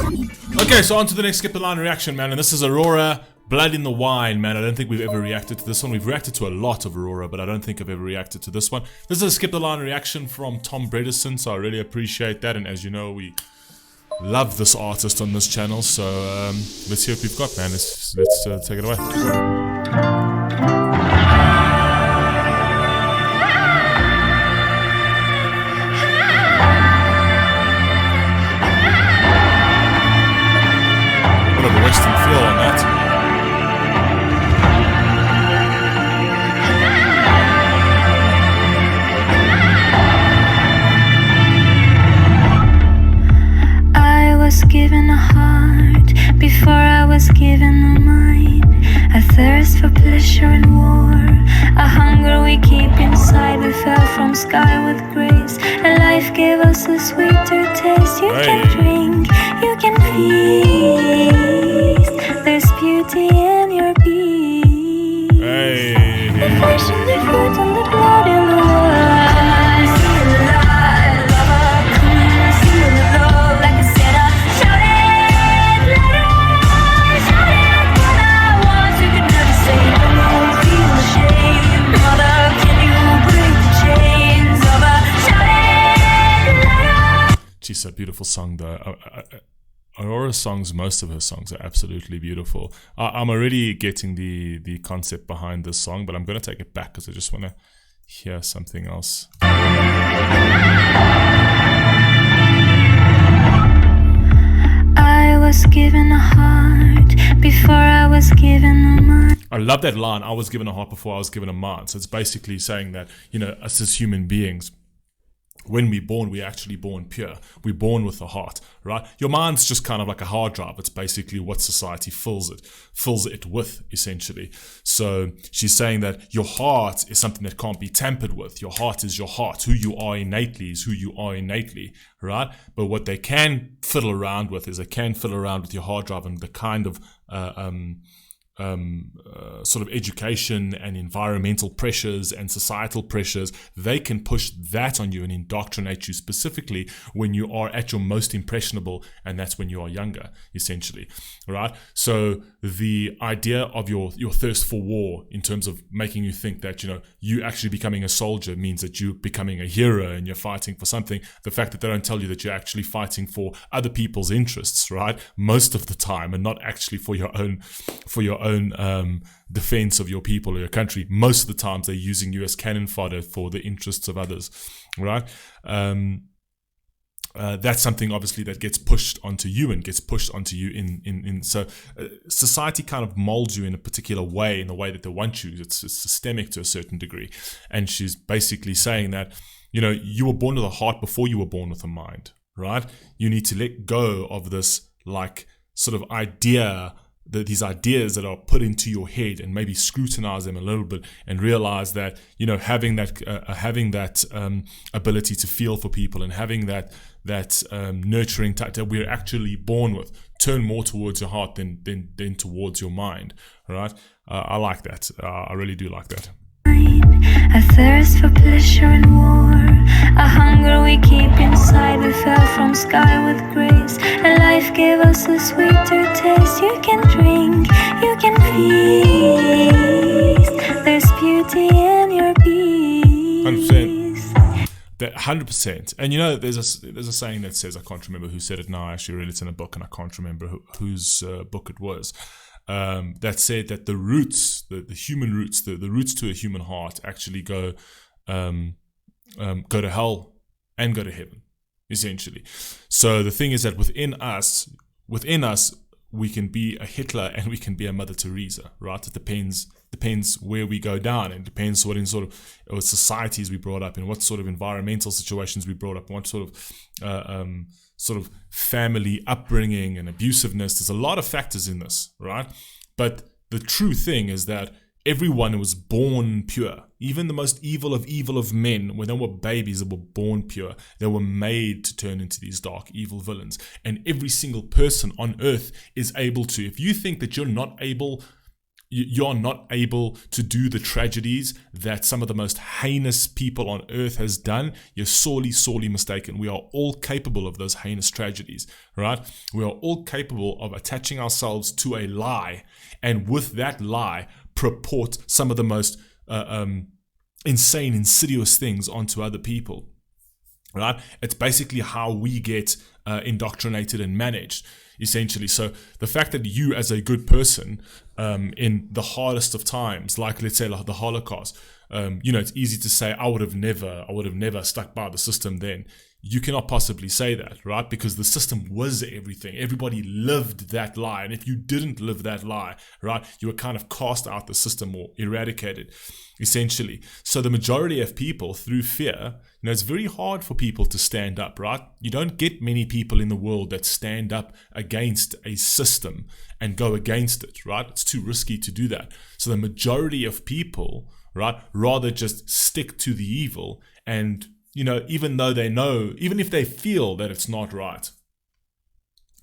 Okay, so on to the next skip the line reaction, man, and this is Aurora, Blood in the Wine, man. I don't think we've ever reacted to this one. We've reacted to a lot of Aurora, but I don't think I've ever reacted to this one. This is a skip the line reaction from Tom Bredesen, so I really appreciate that, and as you know, we love this artist on this channel, so let's see what we've got, man. Let's take it away. Bit of a Western feel on that. I was given a heart before I was given a mind. A thirst for pleasure and war, a hunger we keep inside. We fell from sky with grace, and life gave us a sweeter taste. You can drink, you can feast. There's beauty in your beast. The flesh and the fruit and the blood in the wine. She's a beautiful song though. Aurora's songs, most of her songs are absolutely beautiful. I'm already getting the concept behind this song, but I'm going to take it back because I just want to hear something else. I was given a heart before I was given a mind. I love that line, I was given a heart before I was given a mind. So it's basically saying that, you know, us as human beings, when we're born, we're actually born pure. We're born with a heart, right? Your mind's just kind of like a hard drive. It's basically what society fills it with, essentially. So she's saying that your heart is something that can't be tampered with. Your heart is your heart. Who you are innately is who you are innately, right? But what they can fiddle around with is they can fiddle around with your hard drive and the kind of sort of education and environmental pressures and societal pressures, they can push that on you and indoctrinate you specifically when you are at your most impressionable, and that's when you are younger, essentially, right? So the idea of your thirst for war, in terms of making you think that, you know, you actually becoming a soldier means that you're becoming a hero and you're fighting for something. The fact that they don't tell you that you're actually fighting for other people's interests, right? Most of the time, and not actually for your own defense of your people or your country. Most of the times they're using you as cannon fodder for the interests of others, right? That's something obviously that gets pushed onto you in so society kind of molds you in a particular way, in the way that they want you. It's systemic to a certain degree. And she's basically saying that, you know, you were born with a heart before you were born with a mind, right? You need to let go of this like sort of idea, these ideas that are put into your head, and maybe scrutinize them a little bit and realize that, you know, having that ability to feel for people and having that nurturing type that we're actually born with, turn more towards your heart than towards your mind, right? I like that. I really do like that. A thirst for pleasure and war, a hunger we keep inside. We fell from sky with grace, and life gave us a sweeter taste. You can drink, you can feast. There's beauty in your beast. 100%. And you know, there's a saying that says, I can't remember who said it now. I actually read it in a book, and I can't remember whose book it was. That said that the roots, the human roots, the roots to a human heart actually go to hell and go to heaven, essentially. So the thing is that within us, we can be a Hitler and we can be a Mother Teresa, right? It depends where we go down, and depends what in sort of what societies we brought up in, what sort of environmental situations we brought up, what sort of family upbringing and abusiveness. There's a lot of factors in this, right? But the true thing is that everyone was born pure. Even the most evil of men, when they were babies, they were born pure. They were made to turn into these dark, evil villains. And every single person on earth is able to. If you think that you're not able You're not able to do the tragedies that some of the most heinous people on earth has done. You're sorely, sorely mistaken. We are all capable of those heinous tragedies, right? We are all capable of attaching ourselves to a lie, and with that lie, purport some of the most insane, insidious things onto other people, right? It's basically how we get indoctrinated and managed, essentially. So the fact that you, as a good person, in the hardest of times, like let's say like the Holocaust, it's easy to say I would have never stuck by the system then. You cannot possibly say that, right? Because the system was everything. Everybody lived that lie, and if you didn't live that lie, right, you were kind of cast out the system or eradicated, essentially. So the majority of people, through fear, it's very hard for people to stand up, right? You don't get many people in the world that stand up against a system and go against it, right? It's too risky to do that. So the majority of people, right, rather just stick to the evil, and even though they know, even if they feel that it's not right,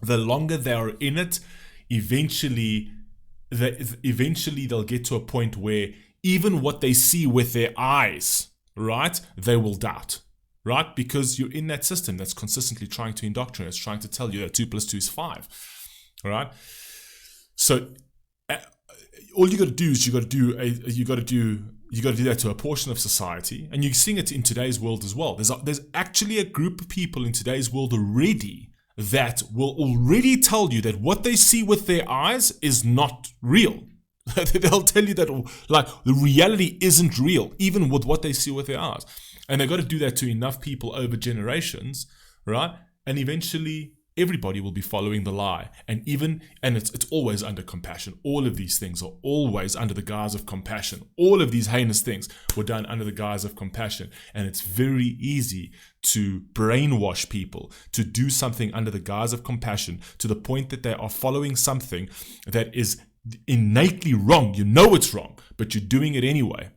the longer they are in it, eventually they'll get to a point where even what they see with their eyes, right, they will doubt, right? Because you're in that system that's consistently trying to indoctrinate, it's trying to tell you that 2 + 2 is 5, right? So all you got to do is you got to do that to a portion of society, and you're seeing it in today's world as well. There's actually a group of people in today's world already that will already tell you that what they see with their eyes is not real. They'll tell you that like the reality isn't real, even with what they see with their eyes. And they've got to do that to enough people over generations, right? And eventually everybody will be following the lie. And it's always under compassion. All of these things are always under the guise of compassion. All of these heinous things were done under the guise of compassion. And it's very easy to brainwash people to do something under the guise of compassion, to the point that they are following something that is innately wrong. You know it's wrong, but you're doing it anyway.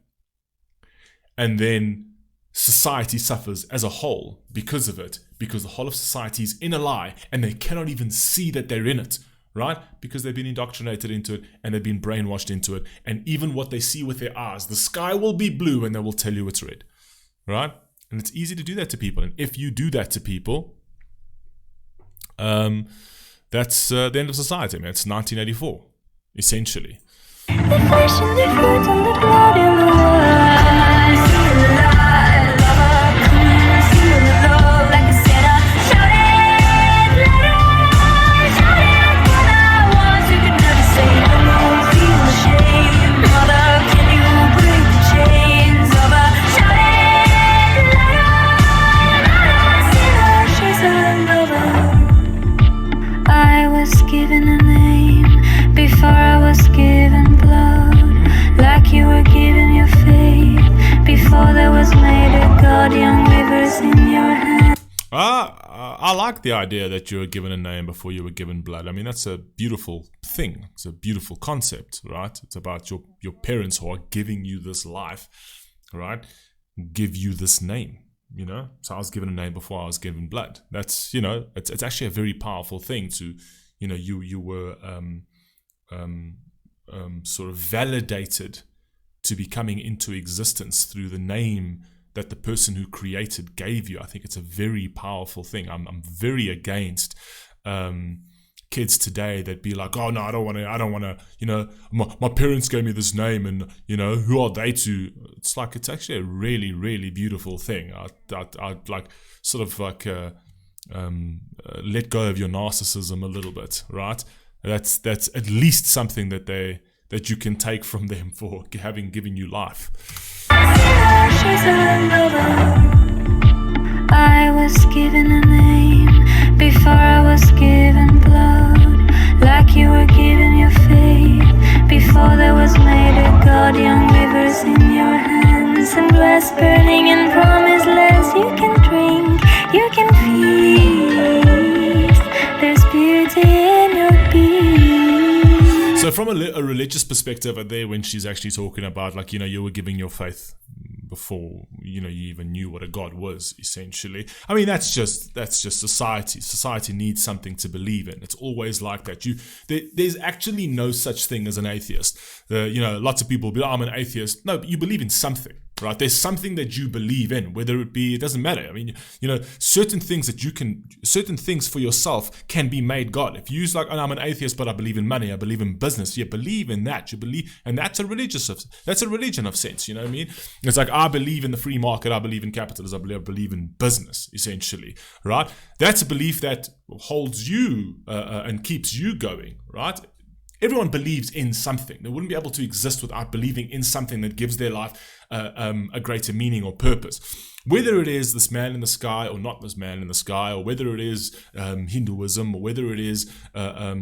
And then society suffers as a whole because of it, because the whole of society is in a lie and they cannot even see that they're in it, right? Because they've been indoctrinated into it and they've been brainwashed into it. And even what they see with their eyes, the sky will be blue and they will tell you it's red, right? And it's easy to do that to people. And if you do that to people, that's the end of society, man. It's 1984, essentially. I like the idea that you were given a name before you were given blood. I mean, that's a beautiful thing. It's a beautiful concept, right? It's about your parents who are giving you this life, right? Give you this name, So I was given a name before I was given blood. That's, it's actually a very powerful thing to, you were sort of validated to be coming into existence through the name that the person who created gave you. I think it's a very powerful thing. I'm very against kids today that be like, oh no, I don't want to, my parents gave me this name and, who are they to? It's like, it's actually a really, really beautiful thing. I'd like sort of like let go of your narcissism a little bit, right? That's at least something that you can take from them for having given you life. I was given a name before I was given blood, like you were given your faith before there was made a god. Young rivers in your hands and glass burning in promised lands. You can drink, you can feast. There's beauty in your being. So from a religious perspective, there when she's actually talking about like, you were giving your faith before you even knew what a God was. Essentially, I mean that's just society. Society needs something to believe in. It's always like that. There's actually no such thing as an atheist. Lots of people be, I'm an atheist. No, but you believe in something. Right, there's something that you believe in, whether it doesn't matter. I mean, certain things for yourself can be made God. If you use like, I'm an atheist, but I believe in money, I believe in business. You believe in that. You believe, and that's a religion of sense. You know what I mean? It's like, I believe in the free market. I believe in capitalism. I believe in business, essentially. Right? That's a belief that holds you and keeps you going. Right? Everyone believes in something. They wouldn't be able to exist without believing in something that gives their life a greater meaning or purpose. Whether it is this man in the sky or not this man in the sky, or whether it is Hinduism, or whether it is a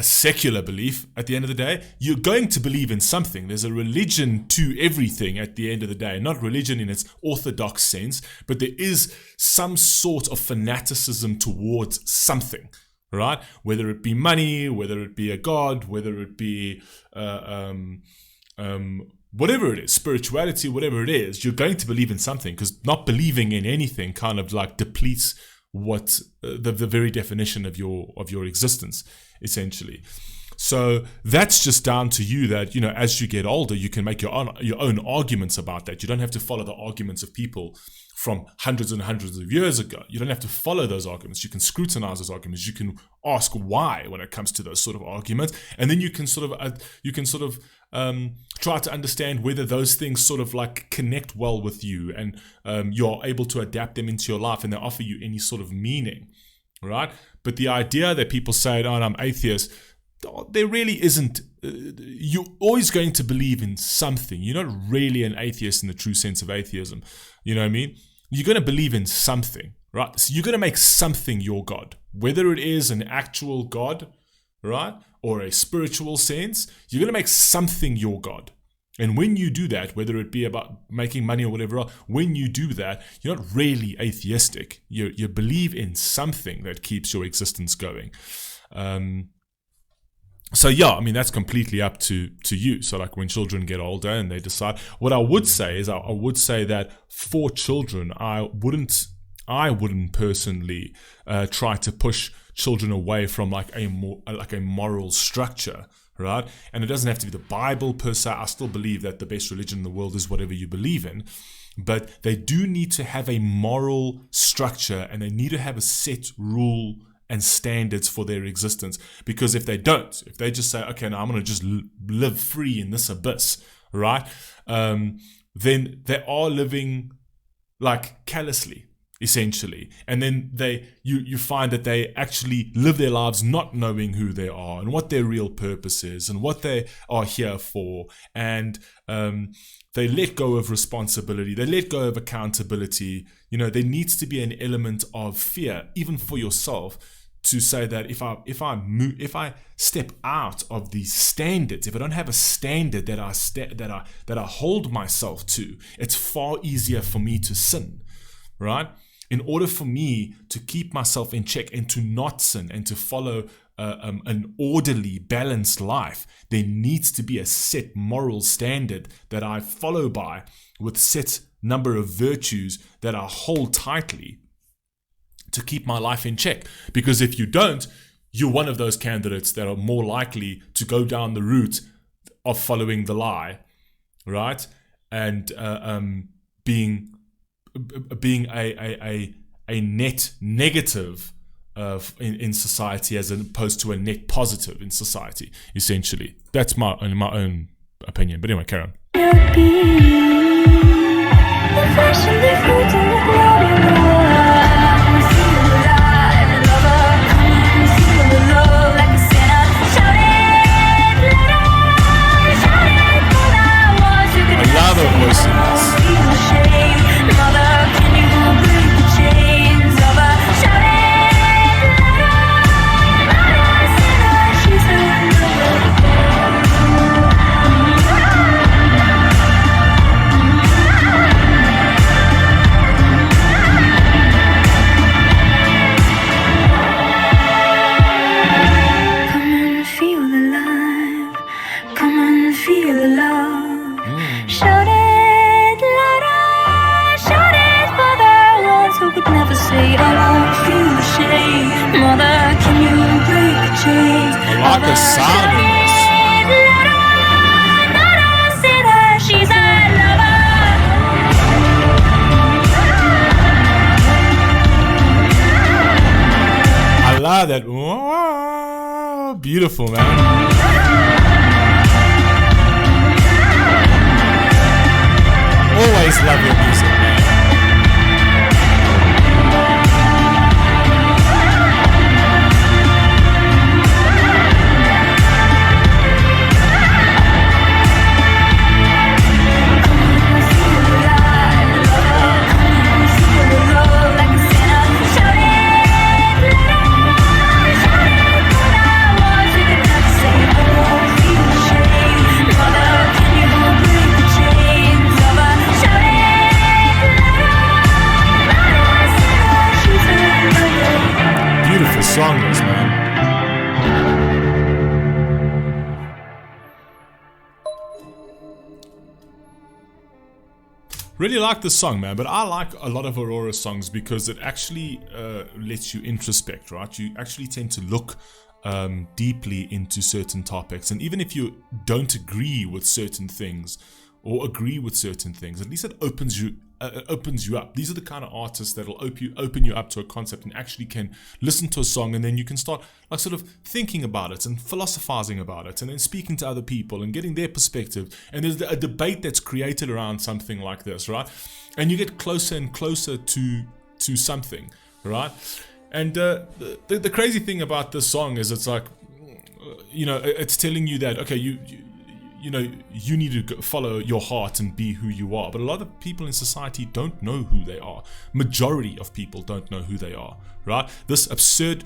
secular belief, at the end of the day, you're going to believe in something. There's a religion to everything at the end of the day. Not religion in its orthodox sense, but there is some sort of fanaticism towards something. Right? Whether it be money, whether it be a God, whether it be whatever it is, spirituality, whatever it is, you're going to believe in something, because not believing in anything kind of like depletes what the very definition of your existence, essentially. So that's just down to you that, as you get older, you can make your own arguments about that. You don't have to follow the arguments of people from hundreds and hundreds of years ago. You don't have to follow those arguments. You can scrutinize those arguments. You can ask why when it comes to those sort of arguments, and then you can sort of try to understand whether those things sort of like connect well with you, and you're able to adapt them into your life, and they offer you any sort of meaning, right? But the idea that people say, "Oh, I'm atheist," there really isn't. You're always going to believe in something. You're not really an atheist in the true sense of atheism. You know what I mean? You're going to believe in something, right? So you're going to make something your God. Whether it is an actual God, right, or a spiritual sense, you're going to make something your God. And when you do that, whether it be about making money or whatever else, when you do that, you're not really atheistic. You believe in something that keeps your existence going. So yeah, I mean, that's completely up to you. So like when children get older and they decide, what I would say is I would say that for children, I wouldn't personally try to push children away from like a moral structure, right? And it doesn't have to be the Bible per se. I still believe that the best religion in the world is whatever you believe in. But they do need to have a moral structure, and they need to have a set rule and standards for their existence. Because if they don't, if they just say, okay, now I'm going to just live free in this abyss, right? Then they are living like callously, essentially. And then you find that they actually live their lives not knowing who they are and what their real purpose is and what they are here for. And they let go of responsibility. They let go of accountability. There needs to be an element of fear, even for yourself, to say that if I step out of these standards, if I don't have a standard that I hold myself to, it's far easier for me to sin, right? In order for me to keep myself in check and to not sin and to follow an orderly, balanced life, there needs to be a set moral standard that I follow by, with set number of virtues that I hold tightly to keep my life in check. Because if you don't, you're one of those candidates that are more likely to go down the route of following the lie, right? And being a net negative in society, as opposed to a net positive in society, essentially. That's my own opinion. But anyway, carry on. I love her voice in this. Mother, can you break the chains? I like the sound of this. Let her say that she's a lover. I love that. Whoa, beautiful, man. Always love your music, man. Song is, man. Really like this song, man, but I like a lot of Aurora songs because it actually lets you introspect, right? You actually tend to look deeply into certain topics, and even if you don't agree with certain things or agree with certain things, at least it opens you up. These are the kind of artists that'll open you up to a concept and actually can listen to a song, and then you can start like sort of thinking about it and philosophizing about it, and then speaking to other people and getting their perspective. And there's a debate that's created around something like this, right? And you get closer and closer to something, right? And the crazy thing about this song is it's like, it's telling you that, okay, you need to follow your heart and be who you are. But a lot of people in society don't know who they are. Majority of people don't know who they are, right? This absurd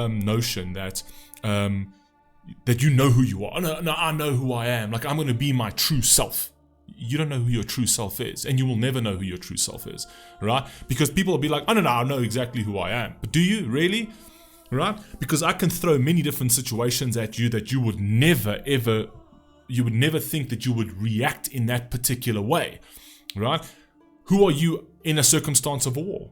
notion that you know who you are. No, I know who I am. Like, I'm going to be my true self. You don't know who your true self is, and you will never know who your true self is, right? Because people will be like, I know exactly who I am. But do you really? Right? Because I can throw many different situations at you that you would never think that you would react in that particular way, right? Who are you in a circumstance of war?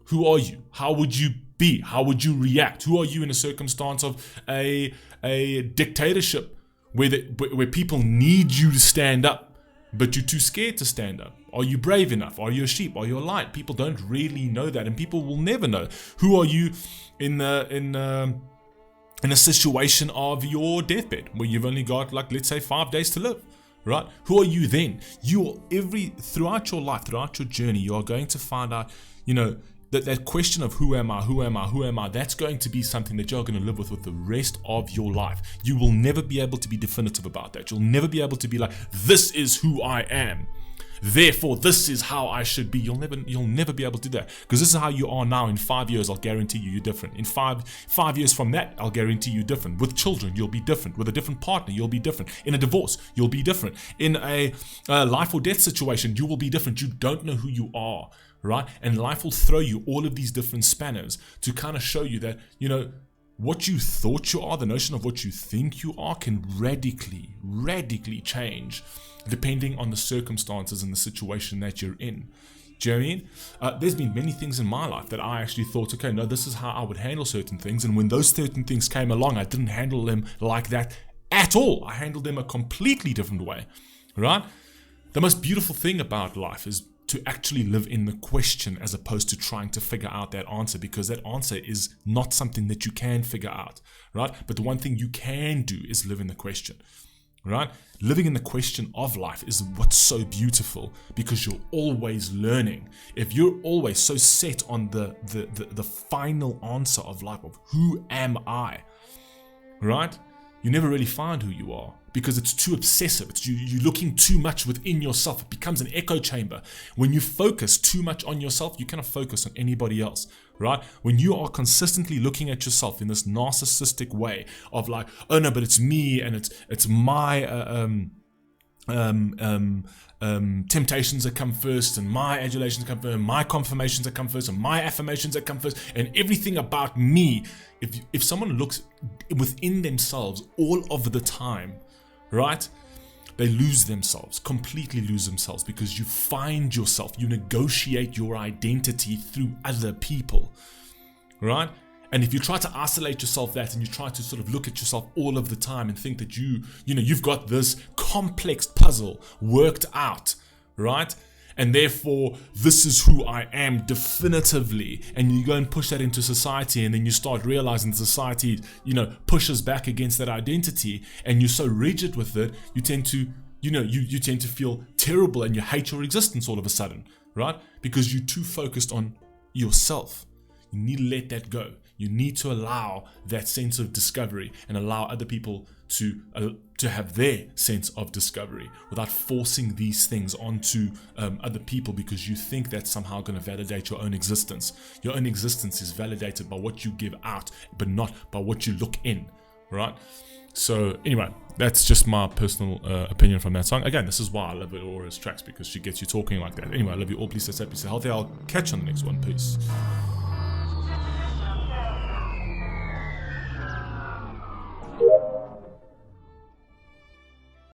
Who are you? How would you be? How would you react? Who are you in a circumstance of a dictatorship where people need you to stand up, but you're too scared to stand up? Are you brave enough? Are you a sheep? Are you a lion? People don't really know that, and people will never know. Who are you in a situation of your deathbed where you've only got, like, let's say 5 days to live, right? Who are you then? Throughout your life, throughout your journey, you are going to find out, that question of who am I, that's going to be something that you're going to live with the rest of your life. You will never be able to be definitive about that. You'll never be able to be like, this is who I am, therefore this is how I should be. You'll never be able to do that, because this is how you are now. In 5 years, I'll guarantee you're different. In five years from that, I'll guarantee you're different. With children, you'll be different. With a different partner, you'll be different. In a divorce, you'll be different. In a life or death situation, you will be different. You don't know who you are, right? And life will throw you all of these different spanners to kind of show you that, what you thought you are, the notion of what you think you are, can radically change depending on the circumstances and the situation that you're in. Do you know what I mean? There's been many things in my life that I actually thought, okay, no, this is how I would handle certain things. And when those certain things came along, I didn't handle them like that at all. I handled them a completely different way, right? The most beautiful thing about life is to actually live in the question as opposed to trying to figure out that answer, because that answer is not something that you can figure out, right? But the one thing you can do is live in the question, right? Living in the question of life is what's so beautiful, because you're always learning. If you're always so set on the final answer of life, of who am I, right? You never really find who you are, because it's too obsessive. It's you're looking too much within yourself. It becomes an echo chamber. When you focus too much on yourself, you cannot focus on anybody else, right? When you are consistently looking at yourself in this narcissistic way of like, oh no, but it's me, and it's my temptations that come first, and my adulations come first, and my confirmations that come first, and my affirmations that come first, and everything about me. If someone looks within themselves all of the time, right, they completely lose themselves, because you find yourself, you negotiate your identity through other people, right? And if you try to isolate yourself that, and you try to sort of look at yourself all of the time and think that you've got this complex puzzle worked out, right? And therefore, this is who I am definitively. And you go and push that into society, and then you start realizing society, pushes back against that identity, and you're so rigid with it, you tend to, you tend to feel terrible, and you hate your existence all of a sudden, right? Because you're too focused on yourself. You need to let that go. You need to allow that sense of discovery and allow other people to have their sense of discovery without forcing these things onto other people, because you think that's somehow going to validate your own existence. Your own existence is validated by what you give out, but not by what you look in, right? So anyway, that's just my personal opinion from that song. Again, this is why I love AURORA's tracks, because she gets you talking like that. Anyway, I love you all. Please stay safe, please stay healthy. I'll catch you on the next one. Peace.